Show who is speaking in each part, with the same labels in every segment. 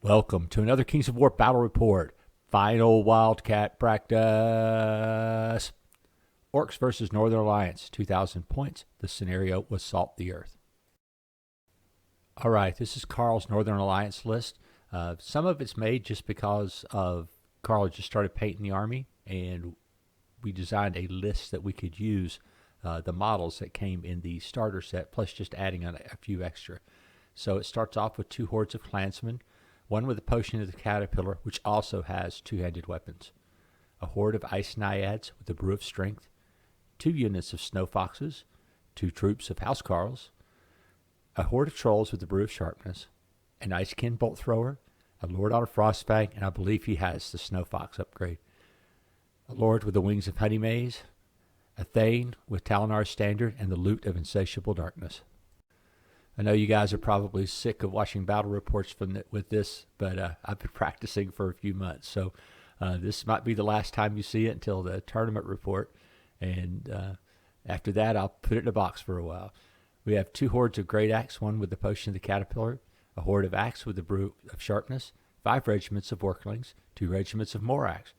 Speaker 1: Welcome to another Kings of War Battle Report. Final Wildcat practice. Orcs versus Northern Alliance, 2,000 points. The scenario was Salt the Earth. All right, this is Carl's Northern Alliance list. Some of it's made just because of Carl just started painting the army, and we designed a list that we could use the models that came in the starter set, plus just adding on a few extra. So it starts off with 2 hordes of clansmen, one with a potion of the caterpillar, which also has 2-handed weapons, a horde of ice naiads with a brew of strength, 2 units of snow foxes, 2 troops of housecarls, a horde of trolls with a brew of sharpness, an icekin bolt thrower, a lord on a frostfang, and I believe he has the snow fox upgrade, a lord with the wings of honey maze, a thane with Talinar's standard, and the loot of insatiable darkness. I know you guys are probably sick of watching battle reports with this, but I've been practicing for a few months, so this might be the last time you see it until the tournament report, and after that I'll put it in a box for a while. We have 2 hordes of great axe, one with the potion of the caterpillar, a horde of axe with the brew of sharpness, 5 regiments of orclings, 2 regiments of more axe,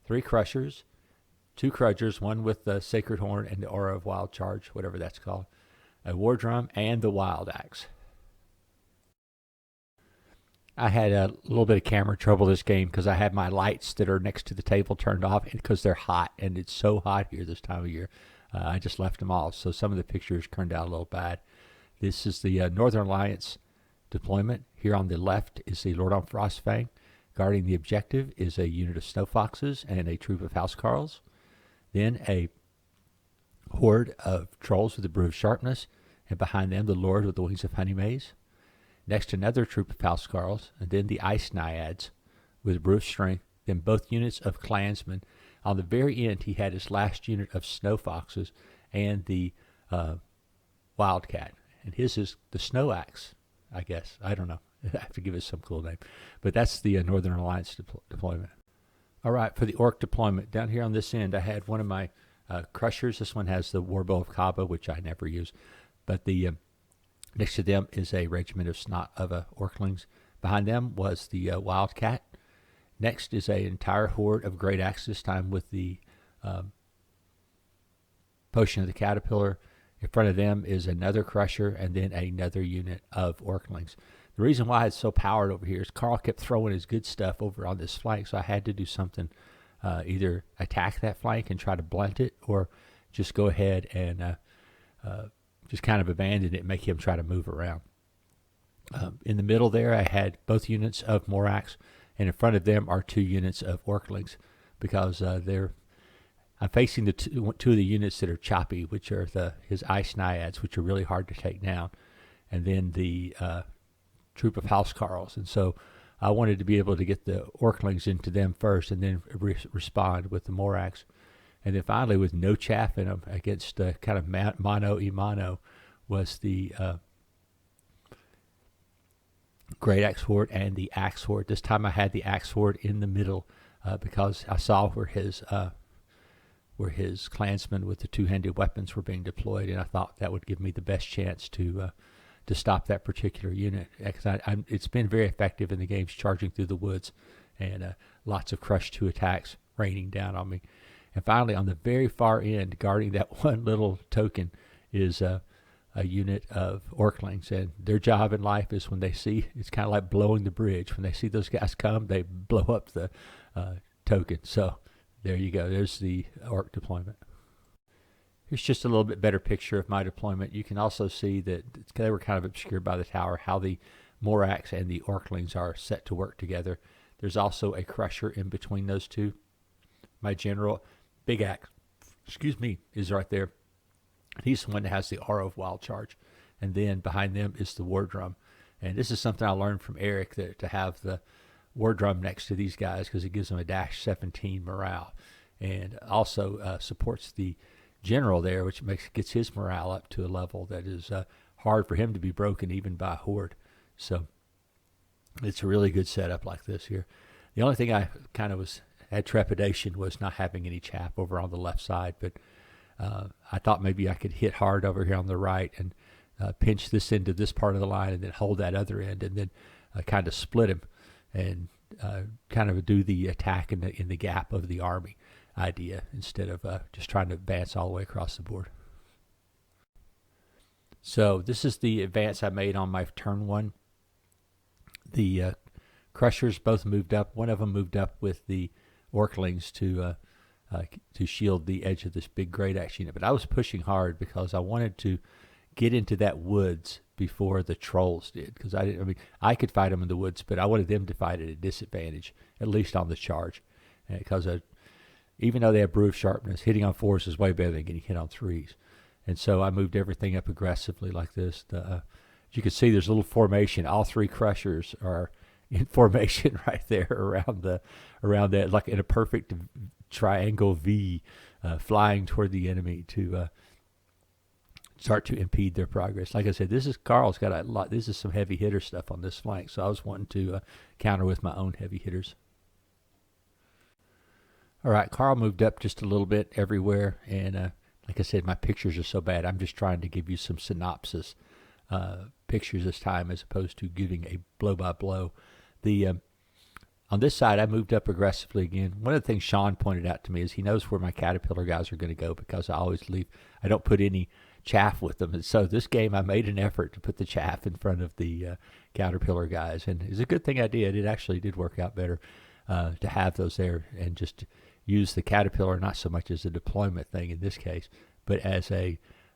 Speaker 1: 3 crushers, 2 crudgers, one with the sacred horn and the aura of wild charge, whatever that's called, a war drum, and the wild axe. I had a little bit of camera trouble this game because I had my lights that are next to the table turned off because they're hot, and it's so hot here this time of year. I just left them off, so some of the pictures turned out a little bad. This is the Northern Alliance deployment. Here on the left is the Lord on Frostfang. Guarding the objective is a unit of snow foxes and a troop of housecarls. Then a horde of trolls with the brew of sharpness, and behind them the lord with the wings of honey maze. Next, another troop of housecarls, and then the ice naiads with the brew of strength. Then both units of clansmen. On the very end, he had his last unit of snow foxes and the Wildcat, and his is the snow axe, I guess. I don't know. I have to give it some cool name, but that's the Northern Alliance deployment. All right, for the Orc deployment, down here on this end, I had one of my crushers. This one has the Warbow of Kaba, which I never use, but the next to them is a regiment of Orclings. Behind them was the Wildcat. Next is an entire horde of great axe, this time with the potion of the caterpillar. In front of them is another crusher, and then another unit of Orclings. The reason why it's so powered over here is Carl kept throwing his good stuff over on this flank, so I had to do something, either attack that flank and try to blunt it, or just go ahead and just kind of abandon it and make him try to move around. In the middle there, I had both units of Morax, and in front of them are 2 units of Orclings, because I'm facing the two of the units that are choppy, which are his ice naiads, which are really hard to take down, and then the troop of housecarls. And so I wanted to be able to get the Orclings into them first, and then respond with the Morax. And then finally, with no chaff in them, against kind of mano-a-mano, was the Great Axe Horde and the Axe Horde. This time I had the Axe Horde in the middle because I saw where his clansmen with the 2-handed weapons were being deployed, and I thought that would give me the best chance to stop that particular unit. It's been very effective in the games, charging through the woods, and lots of Crush 2 attacks raining down on me. And finally, on the very far end, guarding that one little token, is a unit of Orclings, and their job in life is when they see, it's kind of like blowing the bridge. When they see those guys come, they blow up the token. So there you go. There's the Orc deployment. Here's just a little bit better picture of my deployment. You can also see that they were kind of obscured by the tower, how the Morax and the Orclings are set to work together. There's also a crusher in between those two. My general, Big Axe, is right there. He's the one that has the aura of wild charge. And then behind them is the war drum. And this is something I learned from Eric, to have the war drum next to these guys, because it gives them a -17 morale. And also supports the general there, which gets his morale up to a level that is hard for him to be broken even by a horde. So it's a really good setup like this here. The only thing I kind of had trepidation was not having any chaff over on the left side, but I thought maybe I could hit hard over here on the right and pinch this into this part of the line, and then hold that other end, and then kind of split him. and kind of do the attack in the gap of the army idea instead of just trying to advance all the way across the board. So this is the advance I made on my turn one. The Crushers both moved up. One of them moved up with the Orclings to shield the edge of this big great axe unit. But I was pushing hard because I wanted to get into that woods before the trolls did. Because I could fight them in the woods, but I wanted them to fight at a disadvantage, at least on the charge. Because even though they have brew of sharpness, hitting on 4s is way better than getting hit on 3s. And so I moved everything up aggressively like this. You can see there's a little formation. All 3 Crushers are in formation right there around that, like in a perfect triangle V, flying toward the enemy to start to impede their progress. Like I said, Carl's got a lot. This is some heavy hitter stuff on this flank, so I was wanting to counter with my own heavy hitters. All right, Carl moved up just a little bit everywhere, and like I said, my pictures are so bad. I'm just trying to give you some synopsis pictures this time, as opposed to giving a blow by blow. On this side, I moved up aggressively again. One of the things Sean pointed out to me is he knows where my Caterpillar guys are going to go, because I always leave. I don't put any chaff with them. And so this game, I made an effort to put the chaff in front of the Caterpillar guys. And it's a good thing I did. It actually did work out better to have those there and just use the Caterpillar, not so much as a deployment thing in this case, but as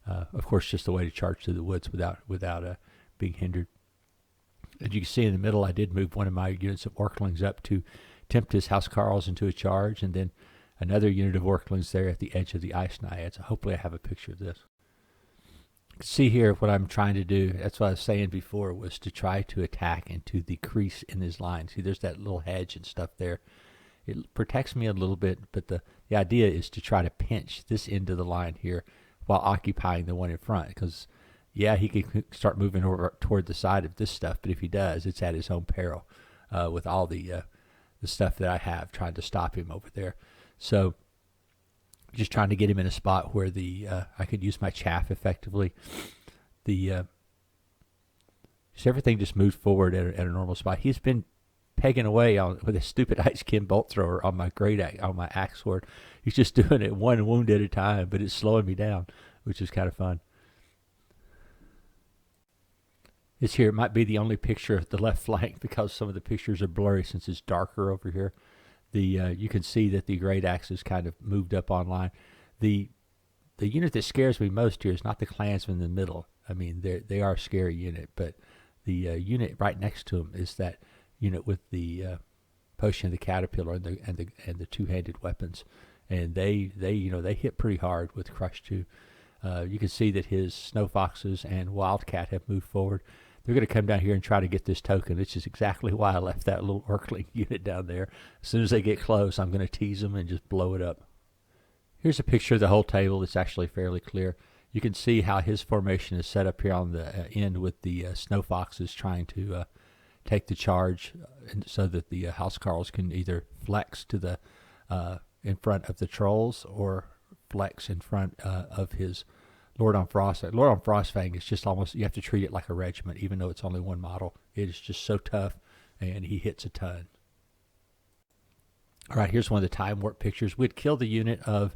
Speaker 1: of course, just a way to charge through the woods without being hindered. As you can see in the middle, I did move one of my units of Orclings up to tempt his Housecarls into a charge, and then another unit of Orclings there at the edge of the Ice Naiads. So hopefully I have a picture of this. You can see here what I'm trying to do. That's what I was saying before, was to try to attack into the crease in his line. See, there's that little hedge and stuff there. It protects me a little bit, but the idea is to try to pinch this end of the line here while occupying the one in front, because yeah, he can start moving over toward the side of this stuff, but if he does, it's at his own peril with all the stuff that I have trying to stop him over there. So just trying to get him in a spot where I could use my chaff effectively. So everything just moved forward at a normal spot. He's been pegging away with a stupid ice kin bolt thrower on my my axe sword. He's just doing it one wound at a time, but it's slowing me down, which is kind of fun. This here might be the only picture of the left flank, because some of the pictures are blurry since it's darker over here. You can see that the great axe is kind of moved up online. The unit that scares me most here is not the clansmen in the middle. I mean, they are a scary unit, but the unit right next to them is that unit with the potion of the Caterpillar and the two-handed weapons, and they hit pretty hard with Crush 2. You can see that his Snow Foxes and Wildcat have moved forward. They're going to come down here and try to get this token, which is exactly why I left that little Orcling unit down there. As soon as they get close, I'm going to tease them and just blow it up. Here's a picture of the whole table. It's actually fairly clear. You can see how his formation is set up here on the end, with the Snow Foxes trying to take the charge, so that the Housecarls can either flex to the in front of the trolls, or flex in front of his Lord on Frostfang. Lord on Frostfang is just almost, you have to treat it like a regiment, even though it's only one model. It is just so tough, and he hits a ton. All right, here's one of the time warp pictures. We'd killed the unit of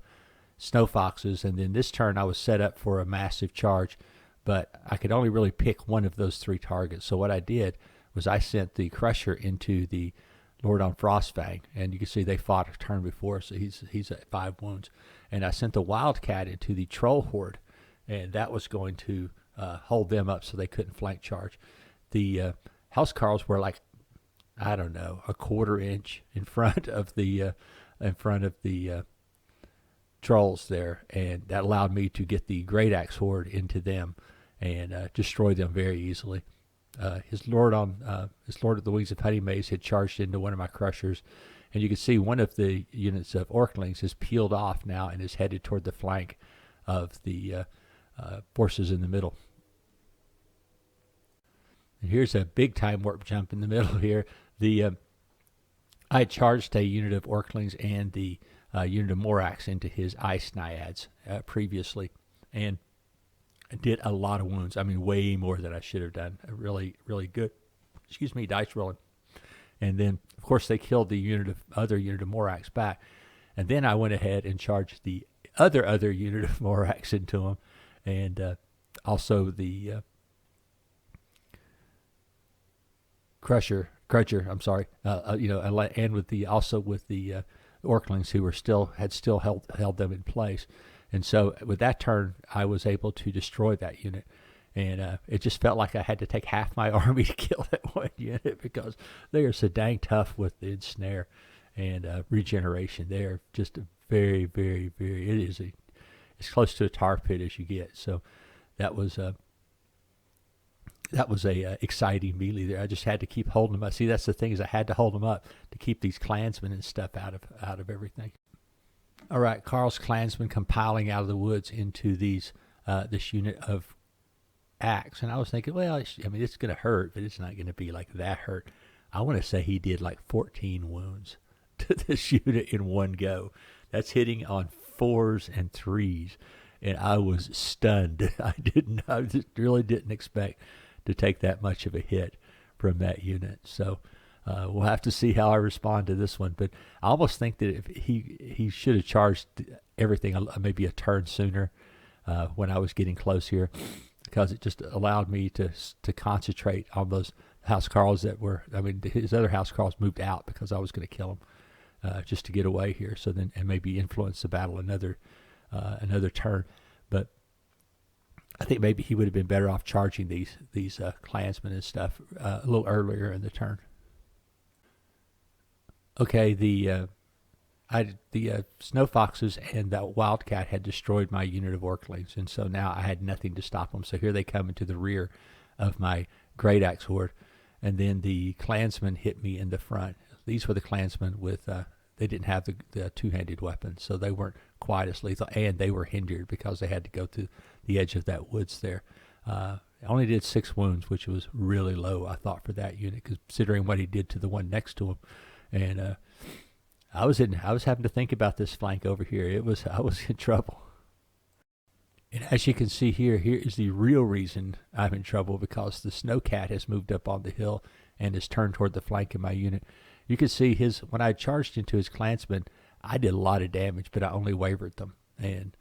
Speaker 1: Snow Foxes, and then this turn I was set up for a massive charge, but I could only really pick one of those 3 targets. So what I did was I sent the Crusher into the Lord on Frostfang, and you can see they fought a turn before, so he's at 5 wounds. And I sent the Wildcat into the Troll Horde, and that was going to hold them up so they couldn't flank charge. The Housecarls were like, I don't know, a quarter inch in front of the trolls there, and that allowed me to get the Great Axe Horde into them and destroy them very easily. His Lord of the Wings of Honey Maze had charged into one of my Crushers, and you can see one of the units of Orclings is peeled off now and is headed toward the flank of the forces in the middle. And here's a big time warp jump in the middle here. I charged a unit of Orclings and the unit of Morax into his Ice Naiads previously, and I did a lot of wounds. I mean, way more than I should have done. Really, really good. Dice rolling. And then, of course, they killed the other unit of Morax back. And then I went ahead and charged the other unit of Morax into them, and also the Crusher. I'm sorry. And with the Orclings who had still held them in place. And so with that turn, I was able to destroy that unit. And it just felt like I had to take half my army to kill that one unit because they are so dang tough with the ensnare and regeneration. They are just very, very, very. It is as close to a tar pit as you get. So that was a exciting melee there. I just had to keep holding them up. See, that's the thing, is I had to hold them up to keep these clansmen and stuff out of everything. All right, Carl's clansmen compiling out of the woods into this unit of axe, and I was thinking, well, it's going to hurt, but it's not going to be like that hurt. I want to say he did like 14 wounds to this unit in one go. That's hitting on 4s and 3s, and I was stunned. I just really didn't expect to take that much of a hit from that unit. So we'll have to see how I respond to this one. But I almost think that if he should have charged everything maybe a turn sooner when I was getting close here, because it just allowed me to concentrate on those housecarls that were, his other housecarls moved out because I was going to kill them just to get away here. So then, and maybe influence the battle another turn. But I think maybe he would have been better off charging these clansmen and stuff a little earlier in the turn. Okay, the Snow Foxes and that Wildcat had destroyed my unit of Orclings, and so now I had nothing to stop them. So here they come into the rear of my Great Axe horde, and then the clansmen hit me in the front. These were the clansmen with they didn't have the two-handed weapons, so they weren't quite as lethal, and they were hindered because they had to go through the edge of that woods there. I only did 6 wounds, which was really low, I thought, for that unit, considering what he did to the one next to him. And I was having to think about this flank over here. I was in trouble. And as you can see here is the real reason I'm in trouble, because the Snowcat has moved up on the hill and has turned toward the flank of my unit. You can see when I charged into his clansmen, I did a lot of damage, but I only wavered them. And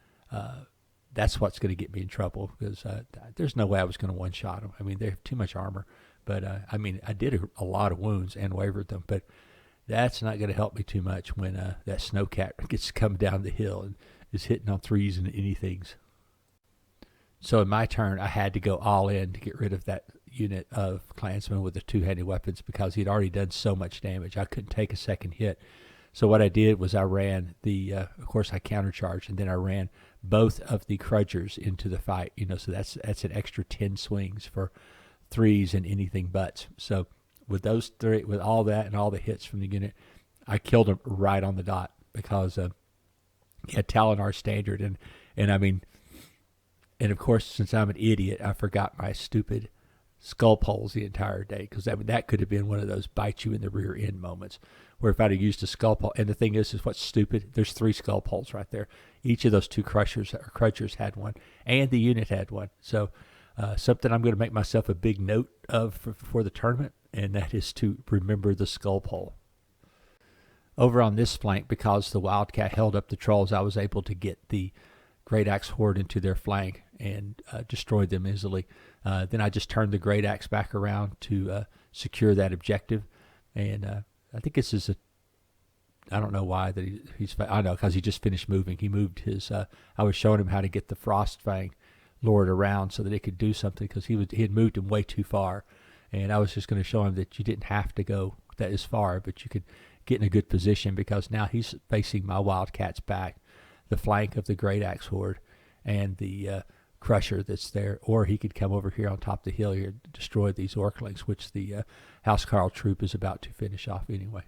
Speaker 1: that's what's going to get me in trouble, because there's no way I was going to one-shot them. They have too much armor. But, I did a lot of wounds and wavered them, but that's not going to help me too much when that Snowcat gets come down the hill and is hitting on 3s and anythings. So in my turn, I had to go all in to get rid of that unit of clansmen with the two-handed weapons, because he'd already done so much damage. I couldn't take a second hit. So what I did was I ran of course I countercharged, and then I ran both of the Crudgers into the fight. So that's an extra 10 swings for 3s and anything buts. So with those 3, with all that and all the hits from the unit, I killed him right on the dot, because he had Talinar standard, and of course, since I'm an idiot, I forgot my stupid skull poles the entire day, because that could have been one of those bite you in the rear end moments, where if I'd have used a skull pole, and the thing is what's stupid, there's 3 skull poles right there. Each of those 2 Crudgers had one, and the unit had one. So something I'm going to make myself a big note of for the tournament, and that is to remember the skull pole. Over on this flank, because the Wildcat held up the trolls, I was able to get the Great Axe horde into their flank and destroyed them easily. Then I just turned the Great Axe back around to secure that objective. And I think this is I don't know why that I know, because he just finished moving. He moved his, I was showing him how to get the Frostfang Lord around so that he could do something, because he had moved him way too far. And I was just going to show him that you didn't have to go that as far, but you could get in a good position, because now he's facing my Wildcat's back, the flank of the Great Axe horde, and the Crusher that's there. Or he could come over here on top of the hill here and destroy these Orclings, which the Housecarl troop is about to finish off anyway.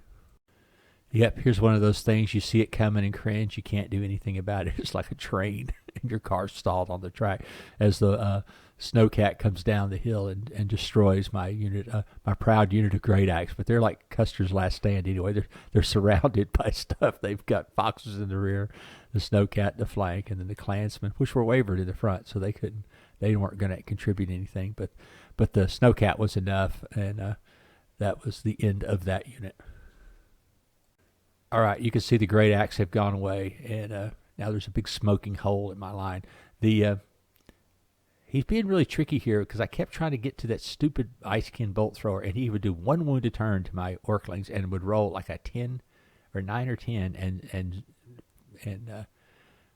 Speaker 1: Yep, here's one of those things. You see it coming and cringe. You can't do anything about it. It's like a train, and your car's stalled on the track as the Snowcat comes down the hill and destroys my unit, my proud unit of Great Axe. But they're like Custer's last stand anyway. They're surrounded by stuff. They've got foxes in the rear, the Snowcat in the flank, and then the clansmen, which were wavered in the front, so they weren't going to contribute anything. But the Snowcat was enough, and that was the end of that unit. All right, you can see the great axe have gone away, and now there's a big smoking hole in my line. He's being really tricky here because I kept trying to get to that stupid icekin bolt thrower, and he would do one wounded turn to my Orclings and would roll like a 10 or 9 or 10 and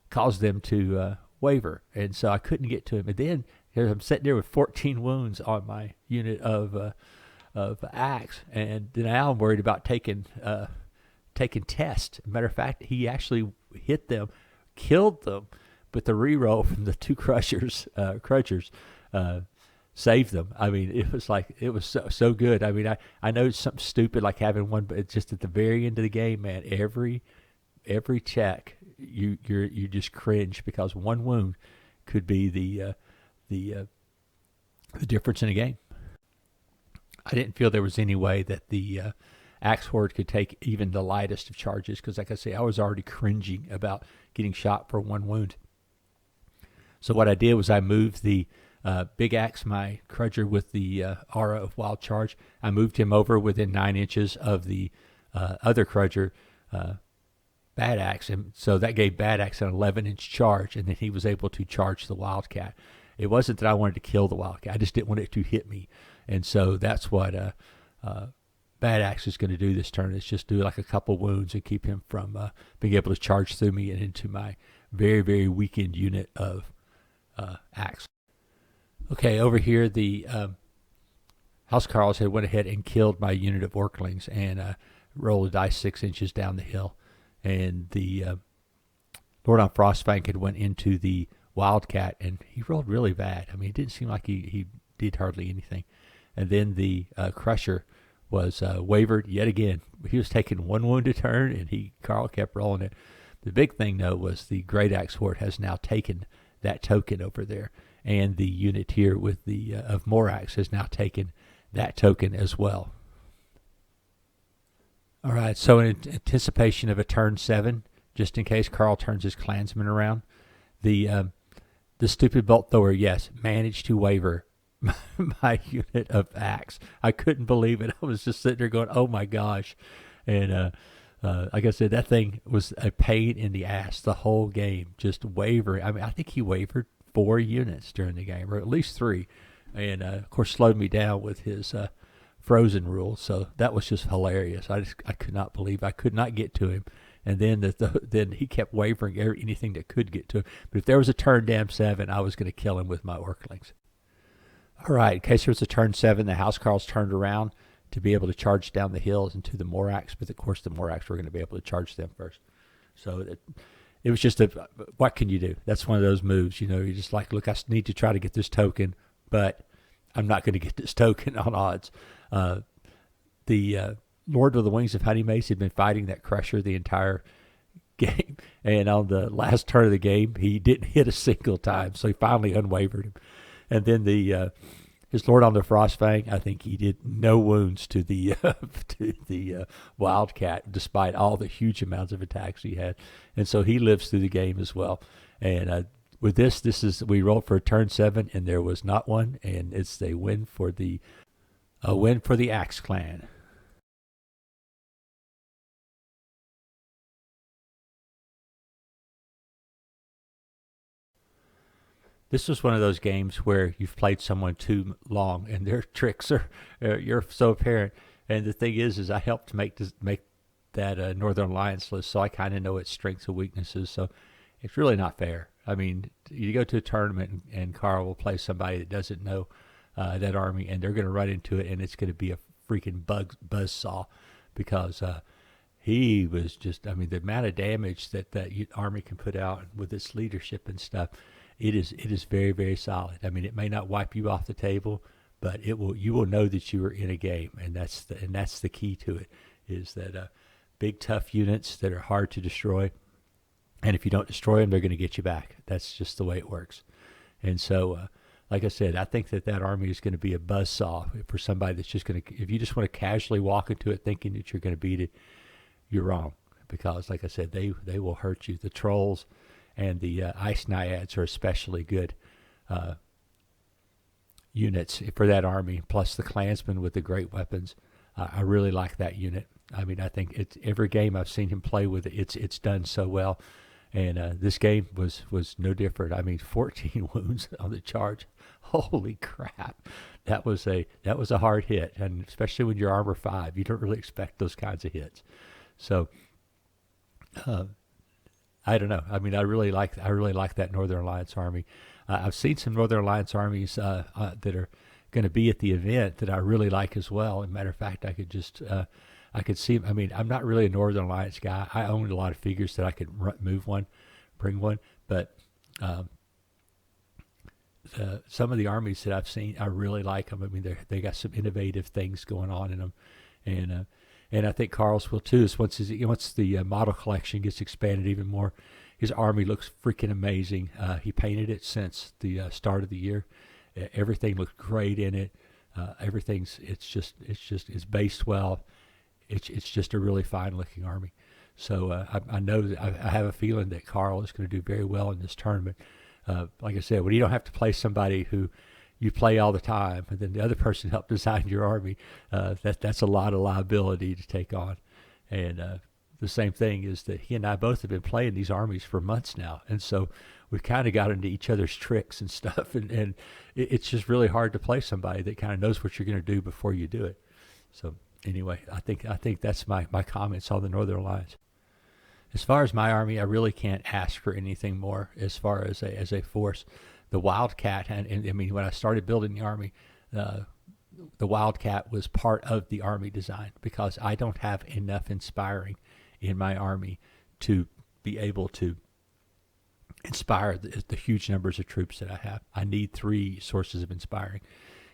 Speaker 1: cause them to waver. And so I couldn't get to him. And then I'm sitting there with 14 wounds on my unit of axe, and now I'm worried about taking test. Matter of fact, he actually hit them, killed them, but the reroll from the two crutchers saved them. I mean, it was so good. I mean, I know it's something stupid like having one, but it's just at the very end of the game, man. Every check you just cringe because one wound could be the difference in a game. I didn't feel there was any way that the Axe Horde could take even the lightest of charges because, like I say, I was already cringing about getting shot for one wound. So what I did was I moved the big axe, my Crudger with the aura of Wild Charge. I moved him over within 9 inches of the other Crudger, Bad Axe, and so that gave Bad Axe an 11-inch charge, and then he was able to charge the Wildcat. It wasn't that I wanted to kill the Wildcat; I just didn't want it to hit me, and so that's what Bad Axe is going to do this turn. Is just do like a couple wounds and keep him from being able to charge through me and into my very, very weakened unit of axe. Okay, over here the Housecarls had went ahead and killed my unit of Orclings and rolled a dice 6 inches down the hill, and the Lord on Frostfang had went into the Wildcat and he rolled really bad. I mean, it didn't seem like he did hardly anything. And then the Crusher was wavered yet again. He was taking one wound a turn, and Carl kept rolling it. The big thing though was the Great Axe Horde has now taken that token over there, and the unit here with the of Morax has now taken that token as well. All right, so in anticipation of a turn 7, just in case Carl turns his clansmen around, the stupid bolt thrower, yes, managed to waver my unit of axe. I couldn't believe it. I was just sitting there going, "Oh my gosh!" And like I said, that thing was a pain in the ass the whole game, just wavering. I mean, I think he wavered 4 units during the game, or at least 3, and of course slowed me down with his frozen rule. So that was just hilarious. I could not believe I could not get to him, and then then he kept wavering anything that could get to him. But if there was a turn down 7, I was going to kill him with my Orclings. All right, in case there was a turn 7, the Housecarls turned around to be able to charge down the hills into the Morax, but of course the Morax were going to be able to charge them first. So it was just what can you do? That's one of those moves, you're just like, look, I need to try to get this token, but I'm not going to get this token on odds. The Lord of the Wings of Honey Mace had been fighting that Crusher the entire game, and on the last turn of the game, he didn't hit a single time, so he finally unwavered him. And then his Lord on the Frostfang, I think he did no wounds to the Wildcat, despite all the huge amounts of attacks he had, and so he lives through the game as well. And with we rolled for a turn 7, and there was not one, and it's a win for the Axe Clan. This was one of those games where you've played someone too long and their tricks you're so apparent. And the thing is I helped make that Northern Alliance list, so I kind of know its strengths and weaknesses. So it's really not fair. I mean, you go to a tournament and Carl will play somebody that doesn't know that army, and they're going to run into it, and it's going to be a freaking buzzsaw because he was just, I mean, the amount of damage that army can put out with its leadership and stuff. It is very, very solid. I mean, it may not wipe you off the table, but you will know that you are in a game, and that's the key to it, is that big tough units that are hard to destroy, and if you don't destroy them, they're going to get you back. That's just the way it works. And so, like I said, I think that army is going to be a buzzsaw for somebody that's just going to, if you just want to casually walk into it thinking that you're going to beat it, you're wrong, because like I said, they will hurt you. The trolls and the ice naiads are especially good units for that army, plus the clansmen with the great weapons. I really like that unit. I mean, I think it's every game I've seen him play with it, it's done so well. And this game was no different. I mean, 14 wounds on the charge. Holy crap! That was a hard hit, and especially when you're armor 5, you don't really expect those kinds of hits. So I don't know. I mean, I really like that Northern Alliance army. I've seen some Northern Alliance armies that are going to be at the event that I really like as well. As a matter of fact, I could see. I mean, I'm not really a Northern Alliance guy. I own a lot of figures that I could move one, bring one, but some of the armies that I've seen, I really like them. I mean, they got some innovative things going on in them, and I think Carl's will too. Is once the model collection gets expanded even more, his army looks freaking amazing. He painted it since the start of the year. Everything looks great in it. It's based well. It's just a really fine looking army. So I know that I have a feeling that Carl is going to do very well in this tournament. Like I said, when you don't have to play somebody who you play all the time, and then the other person helped design your army, that's a lot of liability to take on. And the same thing is that he and I both have been playing these armies for months now, and so we've kind of got into each other's tricks and stuff, and it's just really hard to play somebody that kind of knows what you're going to do before you do it. So anyway, I think that's my comments on the Northern Alliance. As far as my army, I really can't ask for anything more as far as a force. The Wildcat, and I mean, when I started building the army, the Wildcat was part of the army design because I don't have enough inspiring in my army to be able to inspire the huge numbers of troops that I have. I need 3 sources of inspiring.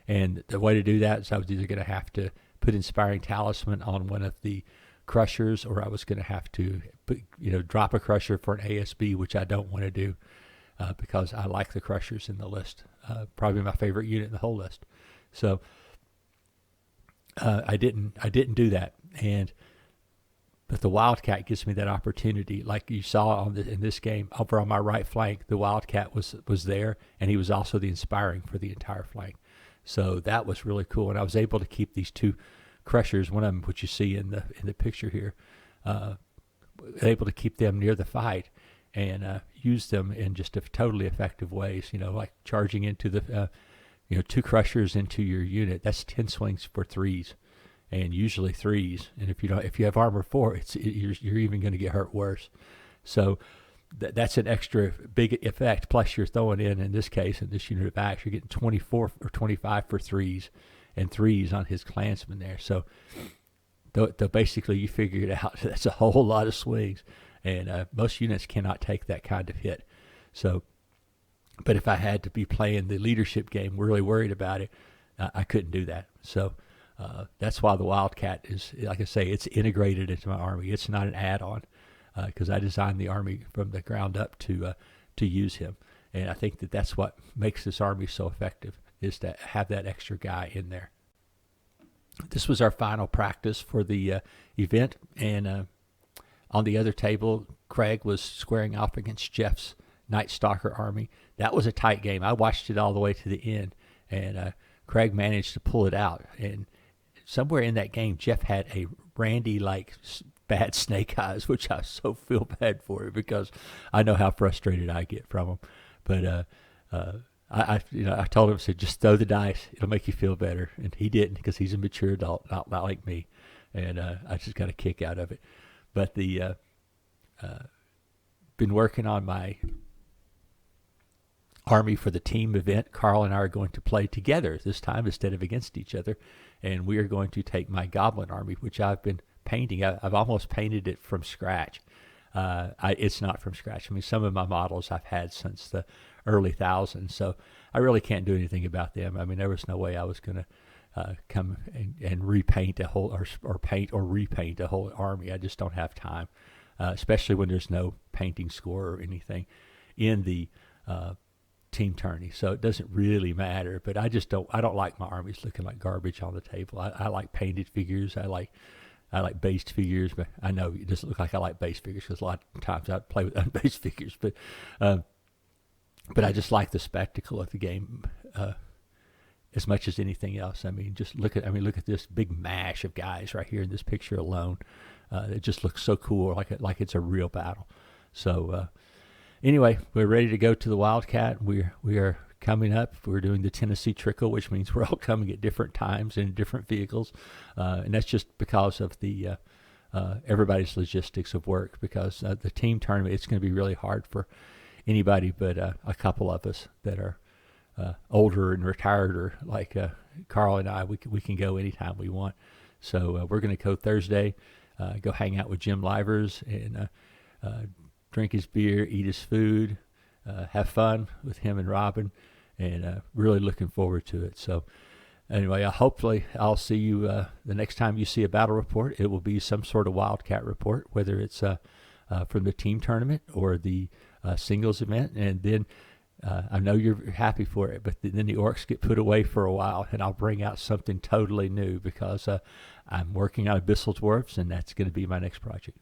Speaker 1: And the way to do that is I was either going to have to put inspiring talisman on one of the crushers, or I was going to have to drop a crusher for an ASB, which I don't want to do because I like the crushers in the list. Probably my favorite unit in the whole list. So I didn't do that. But the Wildcat gives me that opportunity. Like you saw in this game, over on my right flank, the Wildcat was there, and he was also the inspiring for the entire flank. So that was really cool, and I was able to keep these 2 crushers, one of them, which you see in the picture here, able to keep them near the fight and use them in just a totally effective ways. Like charging into the 2 crushers into your unit. That's 10 swings for 3s, and usually 3s. And if you have armor 4, you're even going to get hurt worse. So that's an extra big effect. Plus you're throwing in this case, in this unit of axe, you're getting 24 or 25 for 3s. And 3s on his clansmen there. So basically you figure it out. That's a whole lot of swings. And most units cannot take that kind of hit. So, but if I had to be playing the leadership game, really worried about it, I couldn't do that. So that's why the Wildcat is, like I say, it's integrated into my army. It's not an add-on because I designed the army from the ground up to use him. And I think that's what makes this army so effective, is to have that extra guy in there. This was our final practice for the event, and on the other table, Craig was squaring off against Jeff's Night Stalker army. That was a tight game. I watched it all the way to the end, and Craig managed to pull it out. And somewhere in that game, Jeff had a Randy-like bad snake eyes, which I so feel bad for him because I know how frustrated I get from him. But I told him, I said, just throw the dice. It'll make you feel better. And he didn't, because he's a mature adult, not like me. And I just got a kick out of it. But been working on my army for the team event. Carl and I are going to play together this time instead of against each other. And we are going to take my goblin army, which I've been painting. I've almost painted it from scratch. It's not from scratch. I mean, some of my models I've had since the early thousands, so I really can't do anything about them. I mean, there was no way I was going to come and repaint a whole or paint or repaint a whole army. I just don't have time, especially when there's no painting score or anything in the team tourney. So it doesn't really matter. But I don't like my armies looking like garbage on the table. I like painted figures. I like based figures, but I know it doesn't look like I like base figures because a lot of times I play with unbased figures. But I just like the spectacle of the game as much as anything else. I mean, look at this big mash of guys right here in this picture alone. It just looks so cool, like it's a real battle. So anyway, we're ready to go to the Wildcat. We are coming up. We're doing the Tennessee Trickle, which means we're all coming at different times in different vehicles, and that's just because of the everybody's logistics of work. Because the team tournament, it's going to be really hard for anybody but a couple of us that are older and retired, or like Carl and I. We can go anytime we want. So we're going to go Thursday, go hang out with Jim Livers and drink his beer, eat his food, have fun with him and Robin, and really looking forward to it. So anyway, hopefully I'll see you the next time you see a battle report. It will be some sort of Wildcat report, whether it's from the team tournament or the singles event. And then I know you're happy for it, but then the Orcs get put away for a while, and I'll bring out something totally new because I'm working on Abyssal Dwarfs, and that's going to be my next project.